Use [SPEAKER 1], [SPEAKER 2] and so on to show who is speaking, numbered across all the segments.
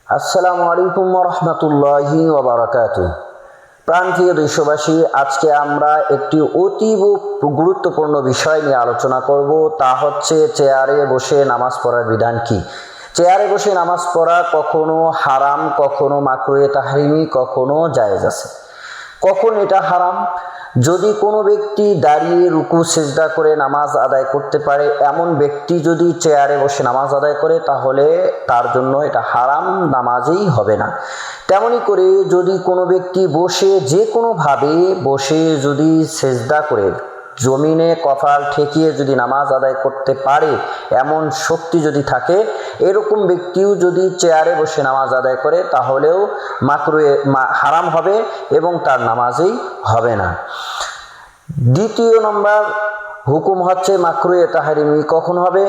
[SPEAKER 1] আসসালামু আলাইকুম ওয়া রাহমাতুল্লাহি ওয়া বারাকাতুহু। প্রাণপ্রিয় দেশবাসী, আজকে আমরা একটি অতীব গুরুত্বপূর্ণ বিষয় নিয়ে আলোচনা করব। তা হচ্ছে চেয়ারে বসে নামাজ পড়ার বিধান কি। চেয়ারে বসে নামাজ পড়া কখনো হারাম, কখনো মাকরুহে তাহরিমি, কখনো জায়েজ আছে। কখন এটা হারাম? যদি কোনো ব্যক্তি দাঁড়িয়ে রুকু সিজদা করে নামাজ আদায় করতে পারে, এমন ব্যক্তি যদি চেয়ারে বসে নামাজ আদায় করে, তাহলে তার জন্য এটা হারাম, নামাজই হবে না। তেমনি করে যদি কোনো ব্যক্তি বসে যে কোনোভাবে বসে যদি সিজদা করে জমিনে কপাল ঠেকিয়ে যদি নামাজ আদায় করতে পারে, এমন শক্তি যদি থাকে, এরকম ব্যক্তিও যদি চেয়ারে বসে নামাজ আদায় করে, তাহলেও মাকরুহে হারাম হবে এবং তার নামাজই হবে না। দ্বিতীয় নম্বর হুকুম হচ্ছে মাকরুহে তাহরিমি কখন হবে?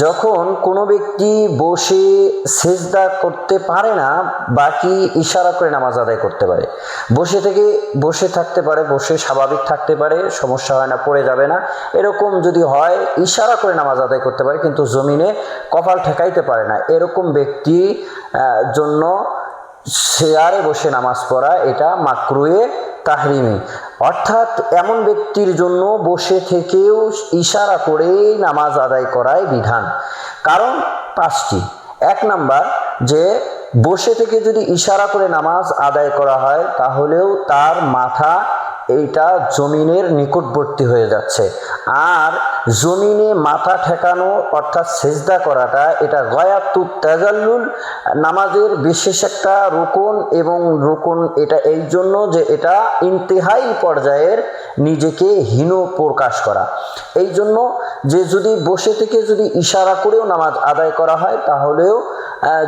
[SPEAKER 1] যখন কোনো ব্যক্তি বসে সিজদা করতে পারে না, বাকি ইশারা করে নামাজ আদায় করতে পারে। বসে থাকতে পারে, বসে স্বাভাবিক থাকতে পারে, সমস্যা হয় না, পড়ে যাবে না। এরকম যদি হয়, ইশারা করে নামাজ আদায় করতে পারে কিন্তু জমিনে কপাল ঠেকাইতে পারে না, এরকম ব্যক্তি জন্য চেয়ারে বসে নামাজ পড়া এটা মাকরুহে তাহরিমি। অর্থাৎ এমন ব্যক্তির জন্য বসে থেকেও ইশারা করেই নামাজ আদায় করাই বিধান। কারণ 5টি। 1 নাম্বার, যে বসে থেকে যদি ইশারা করে নামাজ আদায় করা হয়, তাহলেও তার মাথা এইটা জমিনের নিকটবর্তী হয়ে যাচ্ছে। আর জমিনে মাথা ঠেকানো অর্থাৎ সিজদা করাটা এটা গায়াতুত তাজাল্লুল, নামাজের বিশেষ একটা রুকন, এবং রুকন এটা এই জন্য যে এটা ইন্তেহাই পর্যায়ের নিজেকে হীন প্রকাশ করা। এই জন্য যে যদি বসে থেকে যদি ইশারা করেও নামাজ আদায় করা হয়, তাহলেও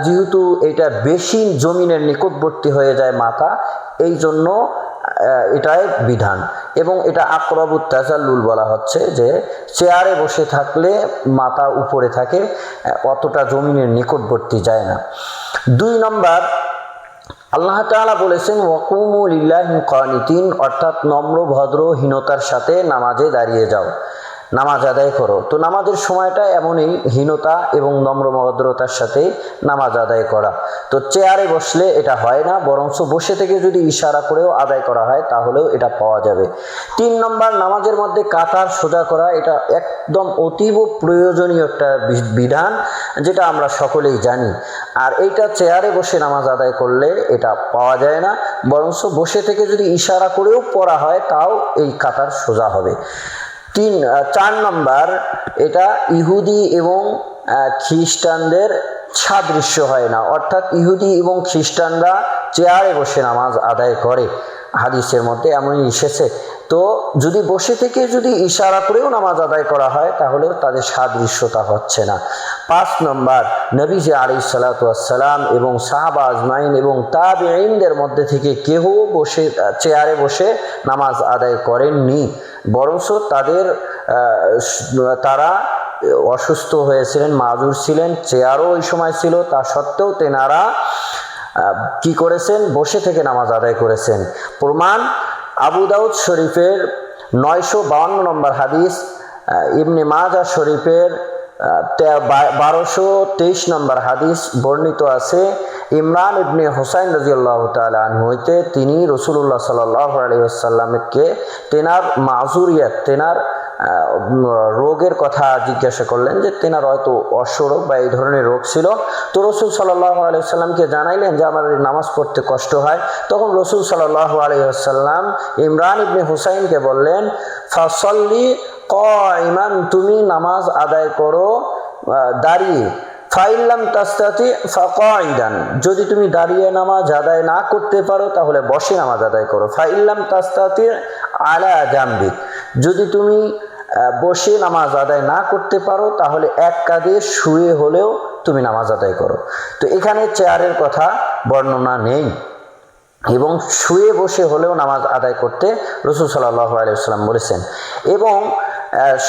[SPEAKER 1] যেহেতু এটা বেশি জমিনের নিকটবর্তী হয়ে যায় মাথা, এই জন্য এটাই বিধান। এবং এটা আকরাবুত তাজাল্লুল বলা হচ্ছে, যে চেয়ারে বসে থাকলে মাথা উপরে থাকে, অতটা জমিনের নিকটবর্তী যায় না। 2 নম্বর, আল্লাহ তাআলা বলেছেন ওয়াকুমু লিল্লাহি কানিতিন, অর্থাৎ নম্র ভদ্রহীনতার সাথে নামাজে দাঁড়িয়ে যাও, নামাজ আদায় করো। তো নামাজের সময়টা এমনই হীনতা এবং নম্র ভদ্রতার সাথে নামাজ আদায় করা। তো চেয়ারে বসলে এটা হয় না, বরঞ্চ বসে থেকে যদি ইশারা করেও আদায় করা হয়, তাহলেও এটা পাওয়া যাবে। 3 নম্বর, নামাজের মধ্যে কাতার সোজা করা এটা একদম অতীব প্রয়োজনীয় একটা বিধান, যেটা আমরা সকলেই জানি। আর এইটা চেয়ারে বসে নামাজ আদায় করলে এটা পাওয়া যায় না, বরঞ্চ বসে থেকে যদি ইশারা করেও পড়া হয়, তাও এই কাতার সোজা হবে। 4 নম্বর, এটা ইহুদি এবং খ্রিস্টানদের সাদৃশ্য হয় না, অর্থাৎ ইহুদি এবং খ্রিস্টানরা চেয়ারে বসে নামাজ আদায় করে, হাদিসের মধ্যে এমনই এসেছে। তো যদি বসে থেকে যদি ইশারা করেও নামাজ আদায় করা হয়, তাহলেও তাদের সাদৃশ্যতা হচ্ছে না। 5 নম্বর, নবীজি আলাইহিস সালাতু ওয়াস সালাম এবং সাহাবা আজমাইন এবং তাবেঈনদের মধ্যে থেকে কেউ চেয়ারে বসে নামাজ আদায় করেননি, বরঞ্চ তারা অসুস্থ হয়েছিলেন, মাজুর ছিলেন, চেয়ারও ওই সময় ছিল, তা সত্ত্বেও তেনারা কি করেছেন? বসে থেকে নামাজ আদায় করেছেন। প্রমাণ আবু দাউদ শরীফের 952 নম্বর হাদিস, ইবনে মাজাহ শরীফের 1223 নম্বর হাদিস বর্ণিত আছে। ইমরান ইবনে হুসাইন রাদিয়াল্লাহু তাআলা আনহু হইতে তিনি রাসূলুল্লাহ সাল্লাল্লাহু আলাইহি ওয়াসাল্লামকে তেনার মাযুরিয়াত, তেনার রোগের কথা জিজ্ঞাসা করলেন, যে তেনার হয়তো অশ্বরোগ বা এই ধরনের রোগ ছিল। তো রাসূল সাল্লাল্লাহু আলাইহি ওয়াসাল্লামকে জানাইলেন যে আমার নামাজ পড়তে কষ্ট হয়। তখন রাসূল সাল্লাল্লাহু আলাইহি ওয়াসাল্লাম ইমরান ইবনে হুসাইনকে বললেন, ফাসাল্লি কাইমান, তুমি নামাজ আদায় করো দাঁড়িয়ে। ফাইল্লাম তাস্তাতি ফাকাইদান, যদি তুমি দাঁড়িয়ে নামাজ আদায় না করতে পারো, তাহলে বসে নামাজ আদায় করো। ফাইল্লাম তাস্তাতি আলা জামবি, যদি তুমি বসে নামাজ আদায় না করতে পারো, তাহলে এক কাঁধে শুয়ে হলেও তুমি নামাজ আদায় করো। তো এখানে চেয়ারের কথা বর্ণনা নেই, এবং শুয়ে বসে হলেও নামাজ আদায় করতে রাসূল সাল্লাল্লাহু আলাইহি ওয়াসাল্লাম বলেছেন। এবং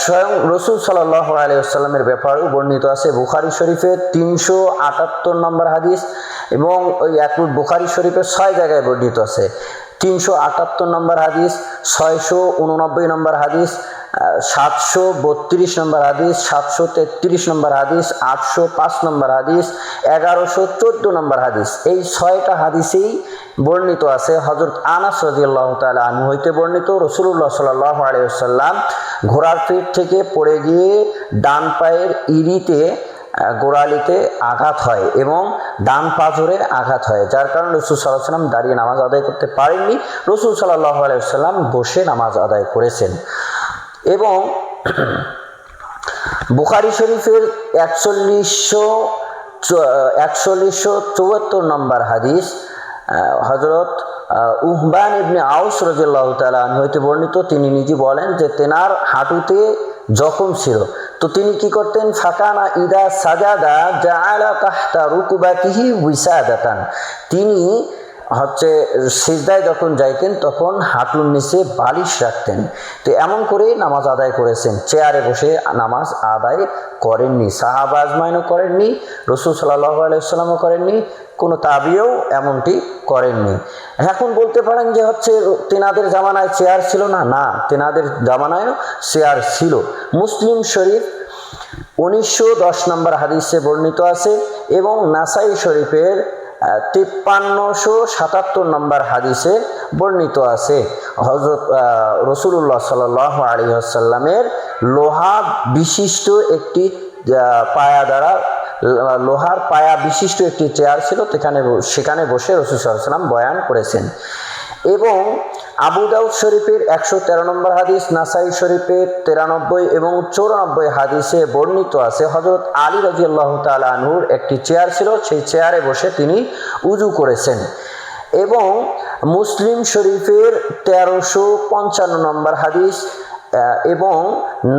[SPEAKER 1] স্বয়ং রাসূল সাল্লাল্লাহু আলাইহি ওয়াসাল্লামের ব্যাপারেও বর্ণিত আছে বুখারী শরীফের 378 নম্বর হাদিস, এবং ওই বুখারী শরীফের 6 জায়গায় বর্ণিত আছে। 378 নম্বর হাদিস, 689 নম্বর হাদিস, 732 নম্বর হাদিস, 733 নম্বর হাদিস, 805 নম্বর হাদিস, 1114 নম্বর হাদিস। এই 6টা হাদিসেই বর্ণিত আছে হযরত আনাস রাদিয়াল্লাহু তাআলা আনহু হইতে বর্ণিত, রাসূলুল্লাহ সাল্লাল্লাহু আলাইহি ওয়াসাল্লাম ঘোড়ার পিঠ থেকে পড়ে গিয়ে ডান পায়ের ইরিতে গোড়ালিতে আঘাত হয় এবং ডান পাঁজরে আঘাত হয়, যার কারণে রাসূল সাল্লাল্লাহু আলাইহি ওয়াসাল্লাম দাঁড়িয়ে নামাজ আদায় করতে পারেননি। রাসূল সাল্লাল্লাহু আলাইহি ওয়াসাল্লাম বসে নামাজ আদায় করেছেন। এবং বুখারী শরীফের 4174 নম্বর হাদিস হযরত উহবান ইবনে আউস রাদিয়াল্লাহু তাআলা আনহু হতে বর্ণিত, তিনি নিজে বলেন যে তেনার হাঁটুতে জখম ছিল, তো তিনি কি করতেন, ফাকানা ইদা সাজাদা জাআলা তাহতা রুকুবাতিহি উইসাদাতান, তিনি সিজদায় যখন যাইতেন তখন হাঁটুর নিচে বালিশ রাখতেন। তো এমন করে নামাজ আদায় করেছেন, চেয়ারে বসে নামাজ আদায় করেননি। সাহাবা আজমাইনও করেননি, রাসূল সাল্লাল্লাহু আলাইহি ওয়াসাল্লামও করেননি, কোনো তাবিও এমনটি করেননি। এখন বলতে পারেন যে তেনাদের জামানায় চেয়ার ছিল না, না, তেনাদের জামানায়ও চেয়ার ছিল। মুসলিম শরীফ 1910 নম্বর হাদিসে বর্ণিত আছে এবং নাসাই শরীফের 5377 নম্বর হাদিসে বর্ণিত আছে হযরত রাসূলুল্লাহ সাল্লাল্লাহু আলাইহি ওয়াসাল্লামের লোহা বিশিষ্ট একটি লোহার পায়া বিশিষ্ট একটি চেয়ার ছিল, সেখানে বসে রাসূল সাল্লাল্লাহু আলাইহি ওয়াসাল্লাম বয়ান করেছেন। এবং আবু দাউদ শরীফের 113 নম্বর হাদিস, নাসাই শরীফের 93 এবং 94 হাদিসে বর্ণিত আছে হযরত আলী রাদিয়াল্লাহু তাআলা আনহুর একটি চেয়ার ছিল, সেই চেয়ারে বসে তিনি উযু করেছেন। এবং মুসলিম শরীফের 1355 নম্বর হাদিস এবং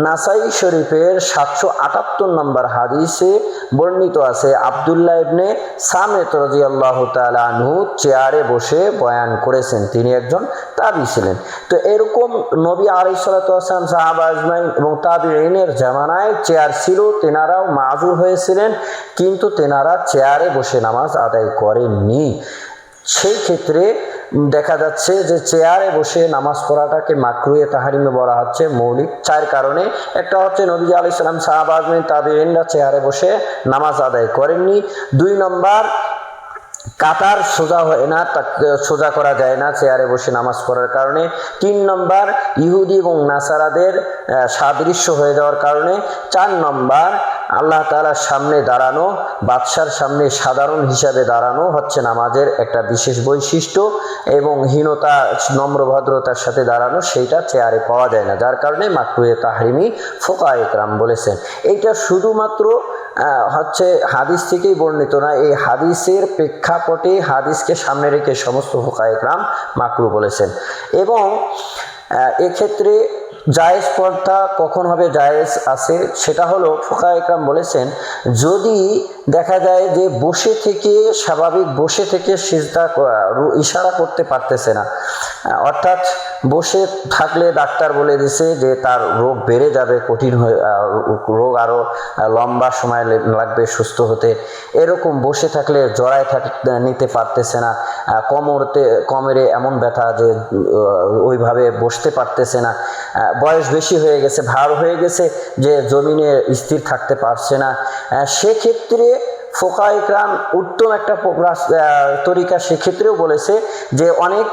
[SPEAKER 1] নাসাই শরীফের 778 নম্বর হাদিসে বর্ণিত আছে আব্দুল্লাহ ইবনে সামিত রাদিয়াল্লাহু তাআলা আনহু চেয়ারে বসে বয়ান করেছেন, তিনি একজন তাবী ছিলেন। তো এরকম নবী আলাইহিস সালাতু ওয়াস সালাম, সাহাবা আজমাইন এবং তাবিঈনের জামানায় চেয়ার ছিল, তেনারাও মাযুর হয়েছিলেন, কিন্তু তেনারা চেয়ারে বসে নামাজ আদায় করেননি। সেই ক্ষেত্রে দেখা যাচ্ছে যে চেয়ারে বসে নামাজ পড়াটাকে মাকরুহে তাহরিমে বলা হচ্ছে মৌলিক 4 কারণে। একটা হচ্ছে নবী আলাইহিস সালাম, সাহাবা আজমাইন, তাবিঈনরা চেয়ারে বসে নামাজ আদায় করেননি। 2 নম্বর, কাতার সোজা হয় না, সোজা করা যায় না চেয়ারে বসে নামাজ পড়ার কারণে। 3 নম্বর, ইহুদি এবং নাসারাদের সাদৃশ্য হয়ে যাওয়ার কারণে। 4 নম্বর, আল্লাহ তাআলার সামনে দাঁড়ানো, বাদশার সামনে সাধারণ হিসাবে দাঁড়ানো হচ্ছে নামাজের একটা বিশেষ বৈশিষ্ট্য, এবং হীনতা, নম্র ভদ্রতার সাথে দাঁড়ানো, সেইটা চেয়ারে পাওয়া যায় না, যার কারণে মাকরুহে তাহরিমি ফুকাহা ইকরাম বলেছেন। এইটা শুধুমাত্র হাদিস থেকেই বর্ণিত না, এই হাদিসের প্রেক্ষাপটে হাদিসকে সামনে রেখে সমস্ত ফুকাহা ইকরাম মাকরুহ বলেছেন। এবং এক্ষেত্রে জায়েজ পর্দা কখন হবে, জায়েজ আছে, সেটা হলো ফুকাহা ইকরাম বলেছেন যদি দেখা যায় যে বসে থেকে, স্বাভাবিক বসে থেকে সিজদা ইশারা করতে পারতেছে না, অর্থাৎ বসে থাকলে ডাক্তার বলে দিছে যে তার রোগ বেড়ে যাবে, কঠিন হয়ে রোগ আরও লম্বা সময় লাগবে সুস্থ হতে, এরকম বসে থাকলে জড়ায় নিতে পারতেছে না, কোমরে এমন ব্যথা যে ওইভাবে বসতে পারতেছে না, বয়স বেশি হয়ে গেছে, ভার হয়ে গেছে যে জমিনে স্থির থাকতে পারছে না, সেক্ষেত্রে ফুকাহা ইকরাম উত্তম একটা তরিকা সেক্ষেত্রেও বলেছে যে অনেক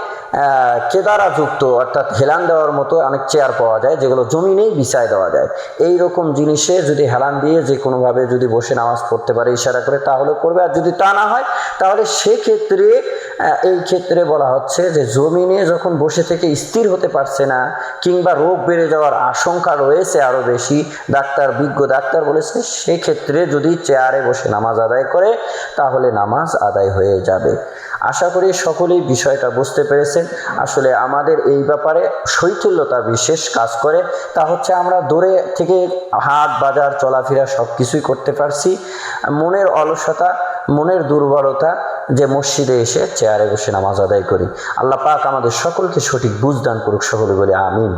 [SPEAKER 1] কেদারা যুক্ত, অর্থাৎ হেলান দেওয়ার মতো অনেক চেয়ার পাওয়া যায় যেগুলো জমিনেই বিছায় দেওয়া যায়। এই রকম জিনিসে যদি হেলান দিয়ে যে কোনোভাবে যদি বসে নামাজ পড়তে পারে ইশারা করে তাহলে করবে, আর যদি তা না হয় তাহলে সেক্ষেত্রে এই ক্ষেত্রে বলা হচ্ছে যে জমিনে যখন বসে থেকে স্থির হতে পারছে না, কিংবা রোগ বেড়ে যাওয়ার আশঙ্কা রয়েছে আরও বেশি, বিজ্ঞ ডাক্তার বলেছে সেক্ষেত্রে যদি চেয়ারে বসে নামাজ আদায় করে তাহলে নামাজ আদায় হয়ে যাবে। আশা করি সকলেই বিষয়টা বুঝতে পেরেছেন। আসলে আমাদের এই ব্যাপারে শৈথিল্যতা বিশেষ কাজ করে, তা হচ্ছে আমরা দূরে থেকে হাট বাজার চলাফেরা সব কিছুই করতে পারছি, মনের অলসতা, মনের দুর্বলতা যে মসজিদে এসে চেয়ারে বসে নামাজ আদায় করি। আল্লাহ পাক আমাদের সকলকে সঠিক বুঝ দান করুক, সকলে বলে আমিন।